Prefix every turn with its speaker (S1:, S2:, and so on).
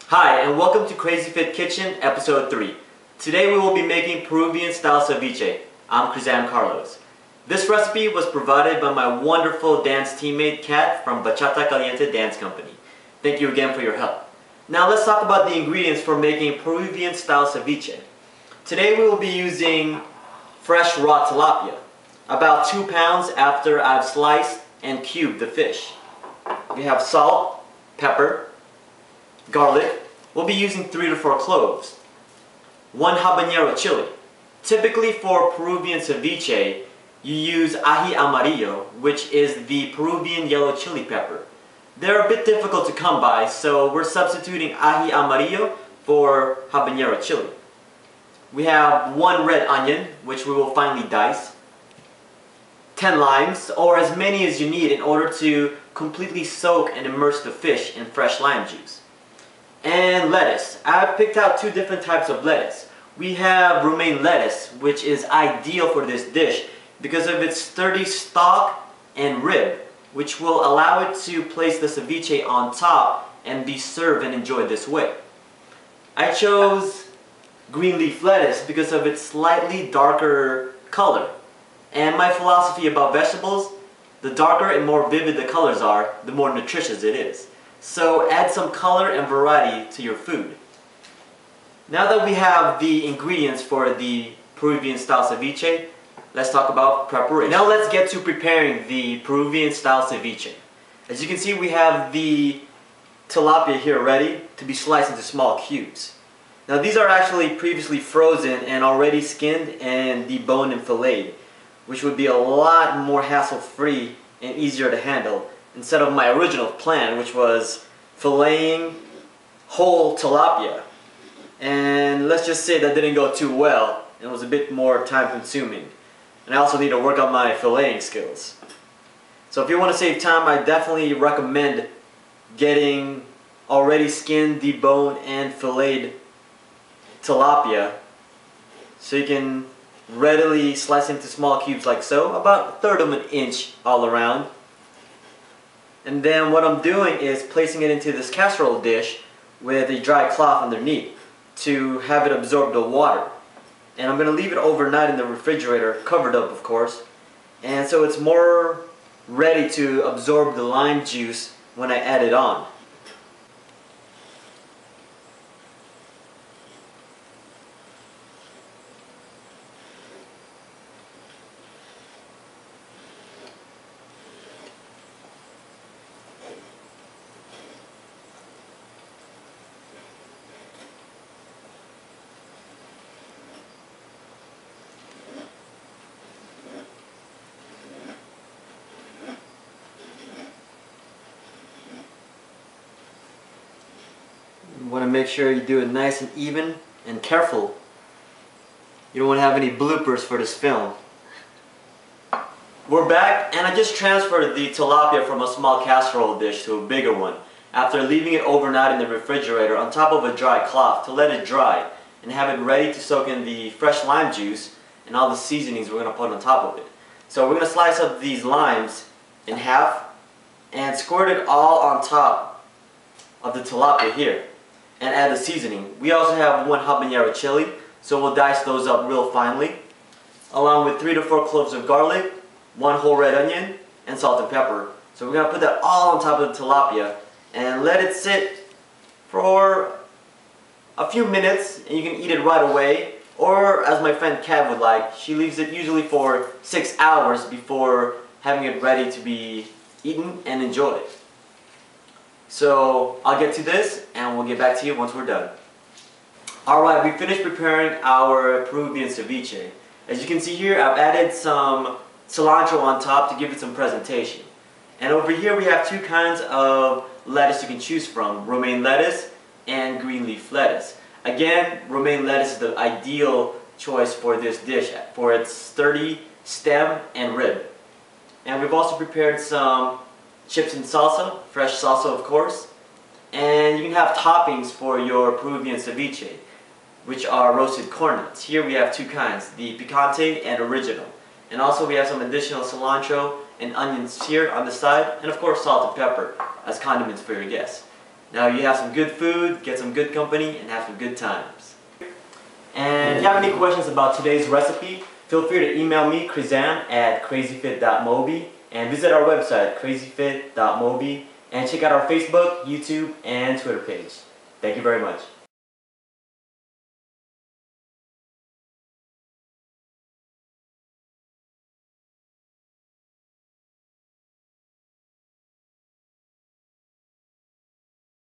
S1: Hi, and welcome to CrazyFIT Kitchen, Episode 3. Today we will be making Peruvian style ceviche. I'm Carlos. This recipe was provided by my wonderful dance teammate Kat from Bachata Caliente Dance Company. Thank you again for your help. Now let's talk about the ingredients for making Peruvian style ceviche. Today we will be using fresh raw tilapia, about 2 pounds after I've sliced and cubed the fish. We have salt, pepper, garlic. We'll be using 3 to 4 cloves. 1 habanero chili. Typically for Peruvian ceviche, you use ají amarillo, which is the Peruvian yellow chili pepper. They're a bit difficult to come by, so we're substituting ají amarillo for habanero chili. We have 1 red onion, which we will finely dice. 10 limes, or as many as you need in order to completely soak and immerse the fish in fresh lime juice. And lettuce. I've picked out 2 different types of lettuce. We have romaine lettuce, which is ideal for this dish because of its sturdy stalk and rib, which will allow it to place the ceviche on top and be served and enjoyed this way. I chose green leaf lettuce because of its slightly darker color. And my philosophy about vegetables, the darker and more vivid the colors are, the more nutritious it is. So add some color and variety to your food. Now that we have the ingredients for the Peruvian style ceviche, let's talk about preparation. Now let's get to preparing the Peruvian style ceviche. As you can see, we have the tilapia here ready to be sliced into small cubes. Now these are actually previously frozen and already skinned and deboned and filleted, which would be a lot more hassle-free and easier to handle instead of my original plan, which was filleting whole tilapia. And let's just say that didn't go too well. It was a bit more time-consuming. And I also need to work on my filleting skills. So if you want to save time, I definitely recommend getting already skinned, deboned, and filleted tilapia so you can readily slice into small cubes like so, about 1/3 of an inch all around. And then what I'm doing is placing it into this casserole dish with a dry cloth underneath to have it absorb the water. And I'm going to leave it overnight in the refrigerator, covered up of course, and so it's more ready to absorb the lime juice when I add it on. You want to make sure you do it nice and even and careful. You don't want to have any bloopers for this film. We're back, and I just transferred the tilapia from a small casserole dish to a bigger one after leaving it overnight in the refrigerator on top of a dry cloth to let it dry and have it ready to soak in the fresh lime juice and all the seasonings we're going to put on top of it. So we're going to slice up these limes in half and squirt it all on top of the tilapia here and add the seasoning. We also have 1 habanero chili, so we'll dice those up real finely, along with 3 to 4 cloves of garlic, 1 whole red onion, and salt and pepper. So we're going to put that all on top of the tilapia and let it sit for a few minutes, and you can eat it right away, or as my friend Kat would like, she leaves it usually for 6 hours before having it ready to be eaten and enjoyed. So I'll get to this and we'll get back to you once we're done. Alright, we finished preparing our Peruvian ceviche. As you can see here, I've added some cilantro on top to give it some presentation. And over here we have 2 kinds of lettuce you can choose from, romaine lettuce and green leaf lettuce. Again, romaine lettuce is the ideal choice for this dish for its sturdy stem and rib. And we've also prepared some chips and salsa, fresh salsa of course. And you can have toppings for your Peruvian ceviche, which are roasted corn nuts. Here we have 2 kinds, the picante and original. And also we have some additional cilantro and onions seared on the side, and of course salt and pepper as condiments for your guests. Now you have some good food, get some good company, and have some good times. And if you have any questions about today's recipe, feel free to email me, Krizam, at crazyfit.mobi, and visit our website, crazyfit.mobi, and check out our Facebook, YouTube, and Twitter page. Thank you very much.